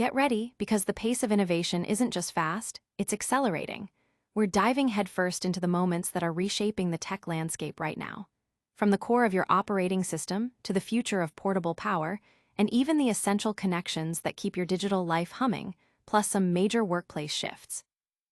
Get ready, because the pace of innovation isn't just fast, it's accelerating. We're diving headfirst into the moments that are reshaping the tech landscape right now. From the core of your operating system to the future of portable power, and even the essential connections that keep your digital life humming, plus some major workplace shifts.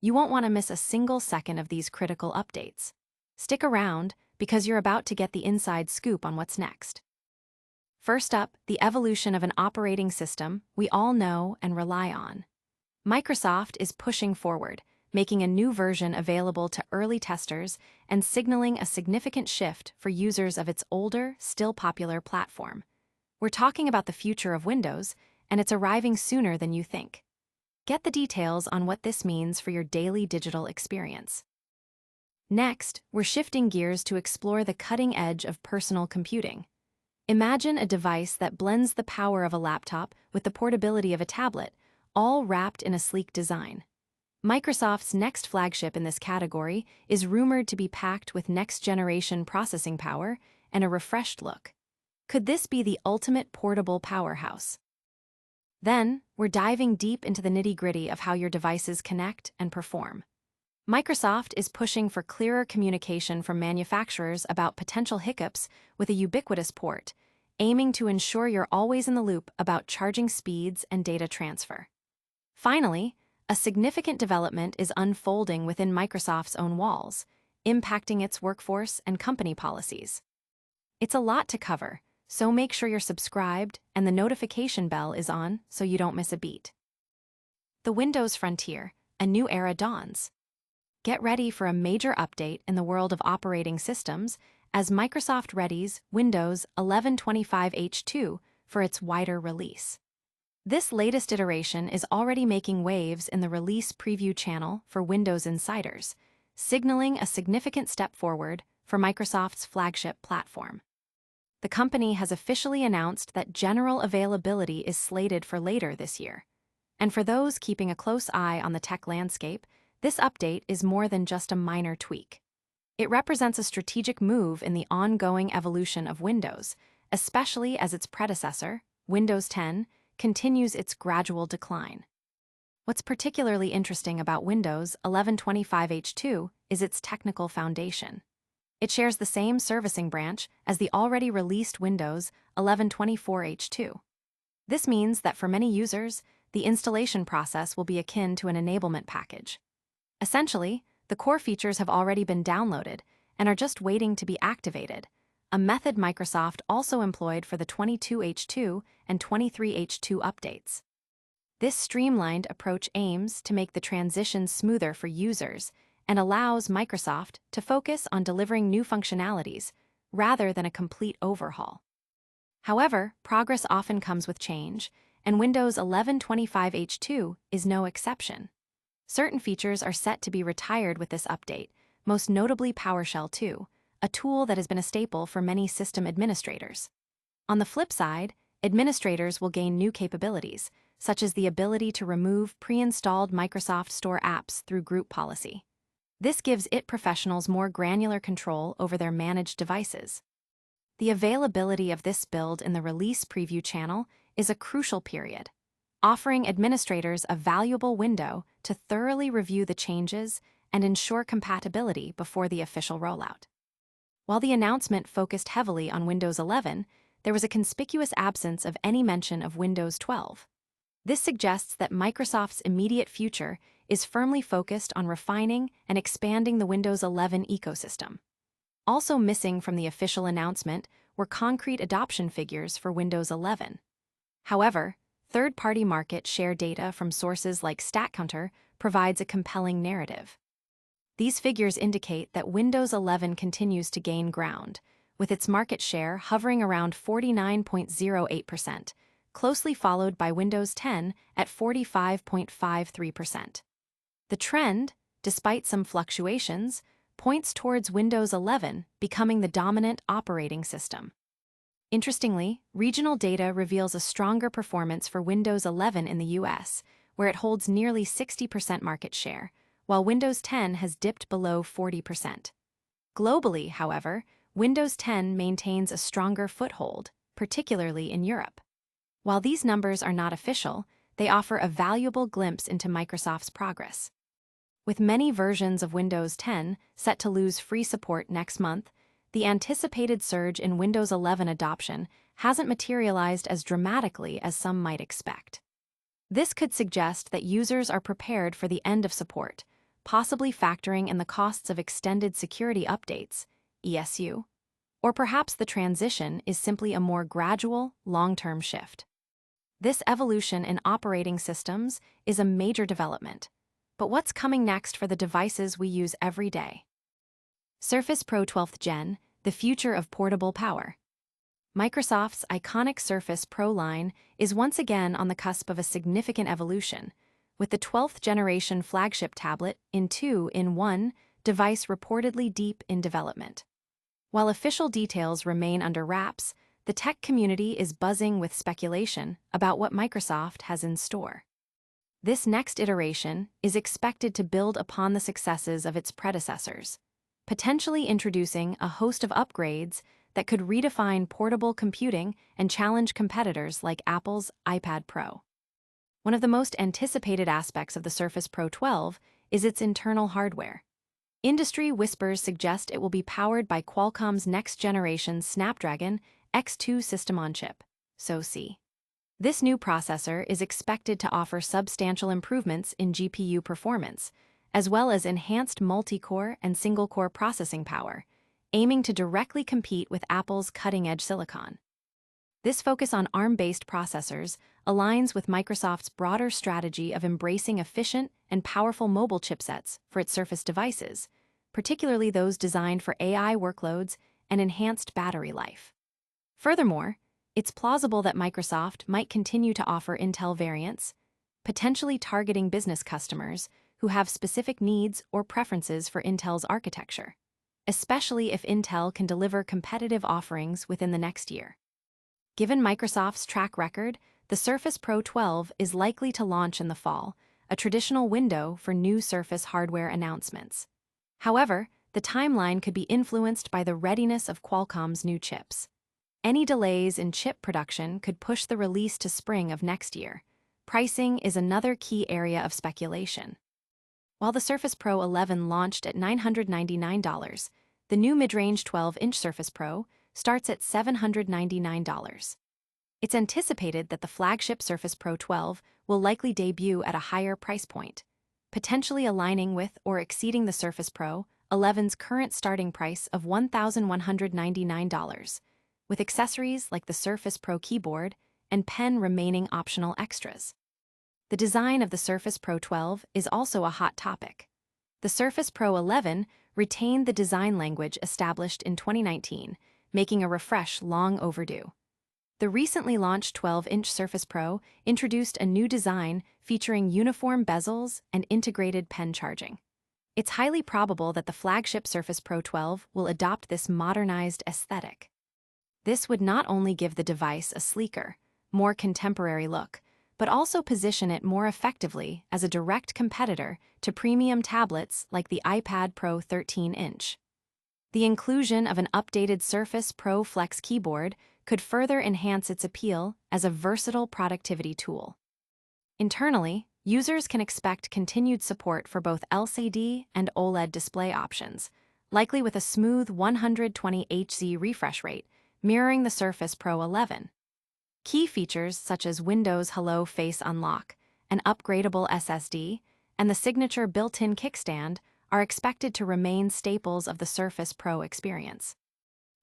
You won't want to miss a single second of these critical updates. Stick around, because you're about to get the inside scoop on what's next. First up, the evolution of an operating system we all know and rely on. Microsoft is pushing forward, making a new version available to early testers and signaling a significant shift for users of its older, still popular platform. We're talking about the future of Windows, and it's arriving sooner than you think. Get the details on what this means for your daily digital experience. Next, we're shifting gears to explore the cutting edge of personal computing. Imagine a device that blends the power of a laptop with the portability of a tablet, all wrapped in a sleek design. Microsoft's next flagship in this category is rumored to be packed with next-generation processing power and a refreshed look. Could this be the ultimate portable powerhouse? Then, we're diving deep into the nitty-gritty of how your devices connect and perform. Microsoft is pushing for clearer communication from manufacturers about potential hiccups with a ubiquitous port, aiming to ensure you're always in the loop about charging speeds and data transfer. Finally, a significant development is unfolding within Microsoft's own walls, impacting its workforce and company policies. It's a lot to cover, so make sure you're subscribed and the notification bell is on so you don't miss a beat. The Windows frontier, a new era dawns. Get ready for a major update in the world of operating systems as Microsoft readies Windows 1125H2 for its wider release. This latest iteration is already making waves in the release preview channel for Windows insiders, signaling a significant step forward for Microsoft's flagship platform. The company has officially announced that general availability is slated for later this year. And for those keeping a close eye on the tech landscape, this update is more than just a minor tweak. It represents a strategic move in the ongoing evolution of Windows, especially as its predecessor, Windows 10, continues its gradual decline. What's particularly interesting about Windows 1125H2 is its technical foundation. It shares the same servicing branch as the already released Windows 1124H2. This means that for many users, the installation process will be akin to an enablement package. Essentially, the core features have already been downloaded and are just waiting to be activated, a method Microsoft also employed for the 22H2 and 23H2 updates. This streamlined approach aims to make the transition smoother for users and allows Microsoft to focus on delivering new functionalities rather than a complete overhaul. However, progress often comes with change, and Windows 1125H2 is no exception. Certain features are set to be retired with this update, most notably PowerShell 2, a tool that has been a staple for many system administrators. On the flip side, administrators will gain new capabilities, such as the ability to remove pre-installed Microsoft Store apps through group policy. This gives IT professionals more granular control over their managed devices. The availability of this build in the release preview channel is a crucial period, offering administrators a valuable window to thoroughly review the changes and ensure compatibility before the official rollout. While the announcement focused heavily on Windows 11, there was a conspicuous absence of any mention of Windows 12. This suggests that Microsoft's immediate future is firmly focused on refining and expanding the Windows 11 ecosystem. Also missing from the official announcement were concrete adoption figures for Windows 11. However, third-party market share data from sources like StatCounter provides a compelling narrative. These figures indicate that Windows 11 continues to gain ground, with its market share hovering around 49.08%, closely followed by Windows 10 at 45.53%. The trend, despite some fluctuations, points towards Windows 11 becoming the dominant operating system. Interestingly, regional data reveals a stronger performance for Windows 11 in the US, where it holds nearly 60% market share, while Windows 10 has dipped below 40%. Globally, however, Windows 10 maintains a stronger foothold, particularly in Europe. While these numbers are not official, they offer a valuable glimpse into Microsoft's progress. With many versions of Windows 10 set to lose free support next month, the anticipated surge in Windows 11 adoption hasn't materialized as dramatically as some might expect. This could suggest that users are prepared for the end of support, possibly factoring in the costs of extended security updates, ESU, or perhaps the transition is simply a more gradual, long-term shift. This evolution in operating systems is a major development. But what's coming next for the devices we use every day? Surface Pro 12th Gen, the future of portable power. Microsoft's iconic Surface Pro line is once again on the cusp of a significant evolution, with the 12th generation flagship tablet in 2-in-1 device reportedly deep in development. While official details remain under wraps, the tech community is buzzing with speculation about what Microsoft has in store. This next iteration is expected to build upon the successes of its predecessors, potentially introducing a host of upgrades that could redefine portable computing and challenge competitors like Apple's iPad Pro. One of the most anticipated aspects of the Surface Pro 12 is its internal hardware. Industry whispers suggest it will be powered by Qualcomm's next-generation Snapdragon X2 system-on-chip, SoC. This new processor is expected to offer substantial improvements in GPU performance, as well as enhanced multi-core and single-core processing power, aiming to directly compete with Apple's cutting-edge silicon. This focus on ARM-based processors aligns with Microsoft's broader strategy of embracing efficient and powerful mobile chipsets for its Surface devices, particularly those designed for AI workloads and enhanced battery life. Furthermore, it's plausible that Microsoft might continue to offer Intel variants, potentially targeting business customers who have specific needs or preferences for Intel's architecture, especially if Intel can deliver competitive offerings within the next year. Given Microsoft's track record, the Surface Pro 12 is likely to launch in the fall, a traditional window for new Surface hardware announcements. However, the timeline could be influenced by the readiness of Qualcomm's new chips. Any delays in chip production could push the release to spring of next year. Pricing is another key area of speculation. While the Surface Pro 11 launched at $999, the new mid-range 12-inch Surface Pro starts at $799. It's anticipated that the flagship Surface Pro 12 will likely debut at a higher price point, potentially aligning with or exceeding the Surface Pro 11's current starting price of $1,199, with accessories like the Surface Pro keyboard and pen remaining optional extras. The design of the Surface Pro 12 is also a hot topic. The Surface Pro 11 retained the design language established in 2019, making a refresh long overdue. The recently launched 12-inch Surface Pro introduced a new design featuring uniform bezels and integrated pen charging. It's highly probable that the flagship Surface Pro 12 will adopt this modernized aesthetic. This would not only give the device a sleeker, more contemporary look, but also position it more effectively as a direct competitor to premium tablets like the iPad Pro 13-inch. The inclusion of an updated Surface Pro Flex keyboard could further enhance its appeal as a versatile productivity tool. Internally, users can expect continued support for both LCD and OLED display options, likely with a smooth 120 Hz refresh rate, mirroring the Surface Pro 11. Key features such as Windows Hello Face Unlock, an upgradable SSD, and the signature built-in kickstand are expected to remain staples of the Surface Pro experience.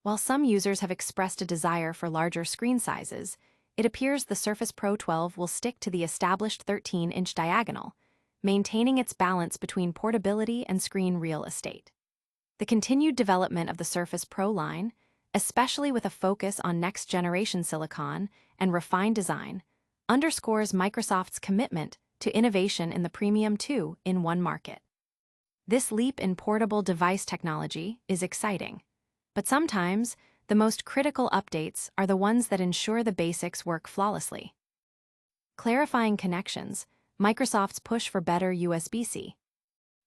While some users have expressed a desire for larger screen sizes, it appears the Surface Pro 12 will stick to the established 13-inch diagonal, maintaining its balance between portability and screen real estate. The continued development of the Surface Pro line, especially with a focus on next-generation silicon and refined design, underscores Microsoft's commitment to innovation in the premium 2-in-1 market. This leap in portable device technology is exciting, but sometimes the most critical updates are the ones that ensure the basics work flawlessly. Clarifying connections, Microsoft's push for better USB-C.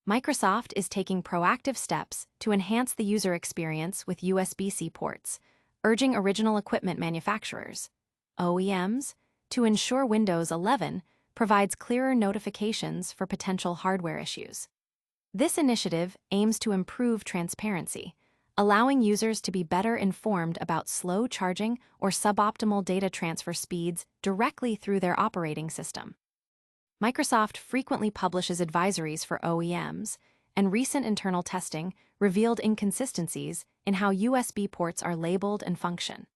Microsoft is taking proactive steps to enhance the user experience with USB-C ports, urging original equipment manufacturers, OEMs, to ensure Windows 11 provides clearer notifications for potential hardware issues. This initiative aims to improve transparency, allowing users to be better informed about slow charging or suboptimal data transfer speeds directly through their operating system. Microsoft frequently publishes advisories for OEMs, and recent internal testing revealed inconsistencies in how USB ports are labeled and function.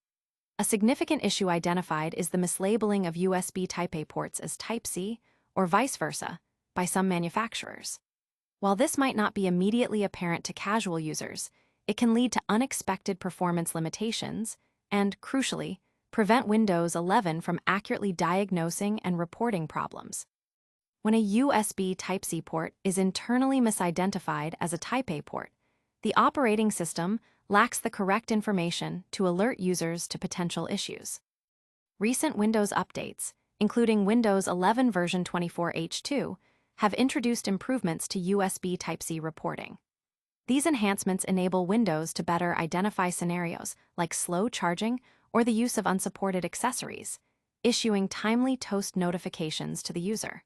A significant issue identified is the mislabeling of USB Type-A ports as Type-C, or vice versa, by some manufacturers. While this might not be immediately apparent to casual users, it can lead to unexpected performance limitations and, crucially, prevent Windows 11 from accurately diagnosing and reporting problems. When a USB Type-C port is internally misidentified as a Type-A port, the operating system lacks the correct information to alert users to potential issues. Recent Windows updates, including Windows 11 version 24H2, have introduced improvements to USB Type-C reporting. These enhancements enable Windows to better identify scenarios like slow charging or the use of unsupported accessories, issuing timely toast notifications to the user.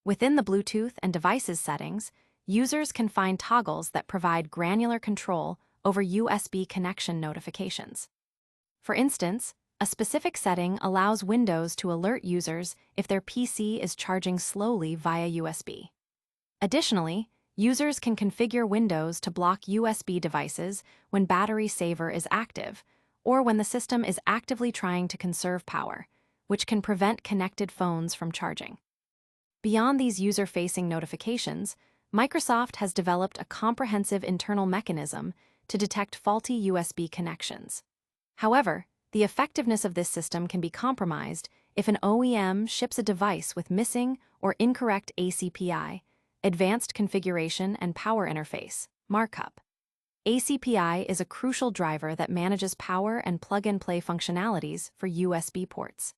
Within the Bluetooth and devices settings, users can find toggles that provide granular control over USB connection notifications. For instance, a specific setting allows Windows to alert users if their PC is charging slowly via USB. Additionally, users can configure Windows to block USB devices when Battery Saver is active, or when the system is actively trying to conserve power, which can prevent connected phones from charging. Beyond these user-facing notifications, Microsoft has developed a comprehensive internal mechanism to detect faulty USB connections. However, the effectiveness of this system can be compromised if an OEM ships a device with missing or incorrect ACPI, Advanced Configuration and Power Interface, markup. ACPI is a crucial driver that manages power and plug-and-play functionalities for USB ports.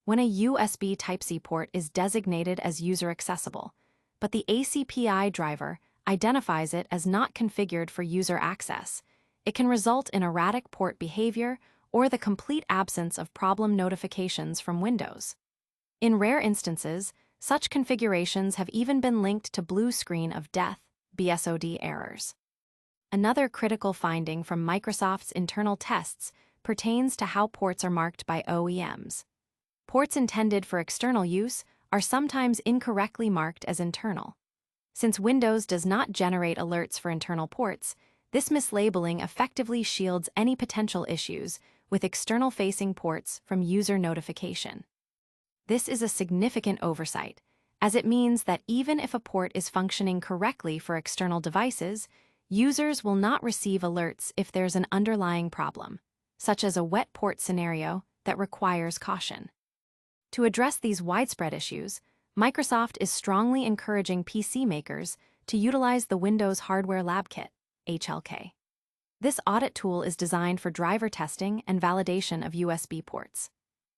When a USB Type-C port is designated as user-accessible, but the ACPI driver identifies it as not configured for user access, it can result in erratic port behavior or the complete absence of problem notifications from Windows. In rare instances, such configurations have even been linked to blue screen of death, BSOD errors. Another critical finding from Microsoft's internal tests pertains to how ports are marked by OEMs. Ports intended for external use are sometimes incorrectly marked as internal. Since Windows does not generate alerts for internal ports, this mislabeling effectively shields any potential issues with external-facing ports from user notification. This is a significant oversight, as it means that even if a port is functioning correctly for external devices, users will not receive alerts if there's an underlying problem, such as a wet port scenario that requires caution. To address these widespread issues, Microsoft is strongly encouraging PC makers to utilize the Windows Hardware Lab Kit, HLK. This audit tool is designed for driver testing and validation of USB ports.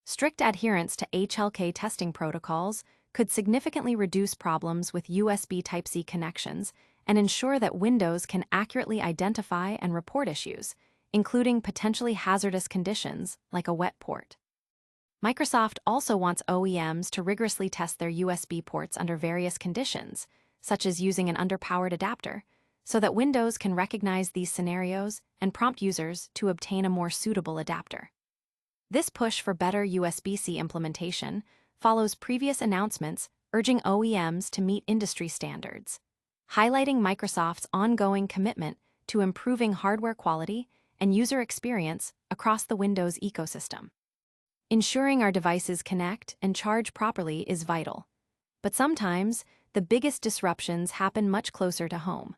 Strict adherence to HLK testing protocols could significantly reduce problems with USB Type-C connections and ensure that Windows can accurately identify and report issues, including potentially hazardous conditions like a wet port. Microsoft also wants OEMs to rigorously test their USB ports under various conditions, such as using an underpowered adapter, so that Windows can recognize these scenarios and prompt users to obtain a more suitable adapter. This push for better USB-C implementation follows previous announcements urging OEMs to meet industry standards, highlighting Microsoft's ongoing commitment to improving hardware quality and user experience across the Windows ecosystem. Ensuring our devices connect and charge properly is vital, but sometimes the biggest disruptions happen much closer to home.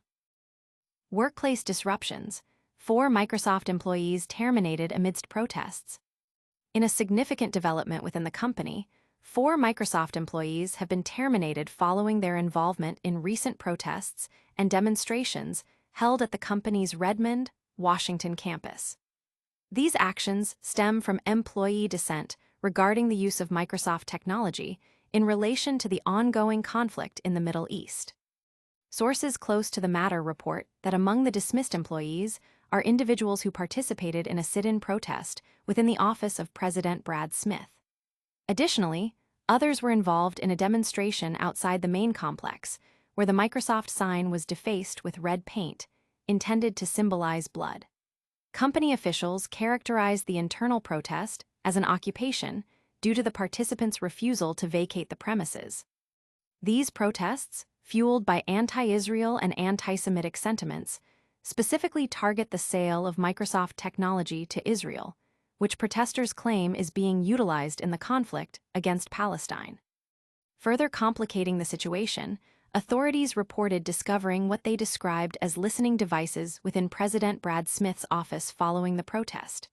Workplace disruptions. 4 Microsoft employees terminated amidst protests. In a significant development within the company, 4 Microsoft employees have been terminated following their involvement in recent protests and demonstrations held at the company's Redmond, Washington campus. These actions stem from employee dissent regarding the use of Microsoft technology in relation to the ongoing conflict in the Middle East. Sources close to the matter report that among the dismissed employees are individuals who participated in a sit-in protest within the office of President Brad Smith. Additionally, Others were involved in a demonstration outside the main complex, where the Microsoft sign was defaced with red paint, intended to symbolize blood. Company officials characterized the internal protest as an occupation due to the participants' refusal to vacate the premises. These protests, fueled by anti-Israel and anti-Semitic sentiments, specifically target the sale of Microsoft technology to Israel, which protesters claim is being utilized in the conflict against Palestine. Further complicating the situation, authorities reported discovering what they described as listening devices within President Brad Smith's office following the protest.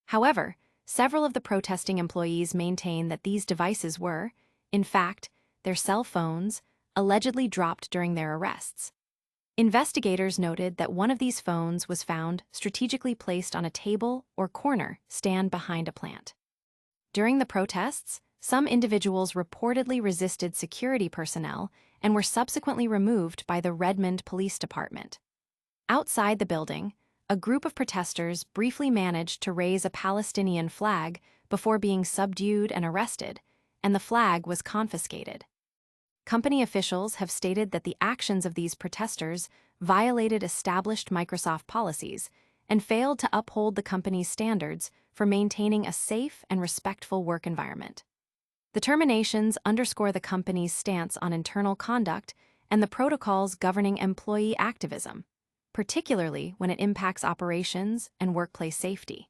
However, several of the protesting employees maintain that these devices were, in fact, their cell phones, allegedly dropped during their arrests. Investigators noted that one of these phones was found strategically placed on a table or corner stand behind a plant. During the protests, some individuals reportedly resisted security personnel and were subsequently removed by the Redmond Police Department. Outside the building, a group of protesters briefly managed to raise a Palestinian flag before being subdued and arrested, and the flag was confiscated. Company officials have stated that the actions of these protesters violated established Microsoft policies and failed to uphold the company's standards for maintaining a safe and respectful work environment. The terminations underscore the company's stance on internal conduct and the protocols governing employee activism, particularly when it impacts operations and workplace safety.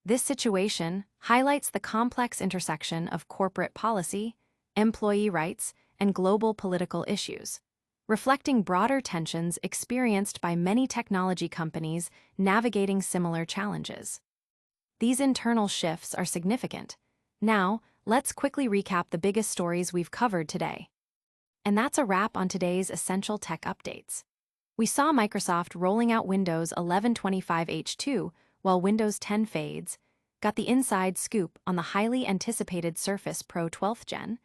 This situation highlights the complex intersection of corporate policy, employee rights, and global political issues, reflecting broader tensions experienced by many technology companies navigating similar challenges. These internal shifts are significant. Now, let's quickly recap the biggest stories we've covered today. And that's a wrap on today's Essential Tech Updates. We saw Microsoft rolling out Windows 1125H2 while Windows 10 fades, got the inside scoop on the highly anticipated Surface Pro 12th Gen,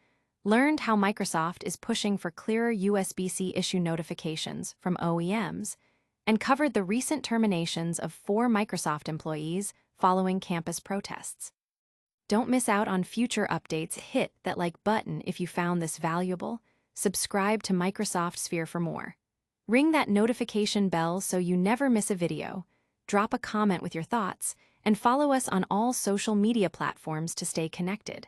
learned how Microsoft is pushing for clearer USB-C issue notifications from OEMs, and covered the recent terminations of 4 Microsoft employees following campus protests. Don't miss out on future updates. Hit that like button if you found this valuable. Subscribe to Microsoft Sphere for more. Ring that notification bell so you never miss a video. Drop a comment with your thoughts, and follow us on all social media platforms to stay connected.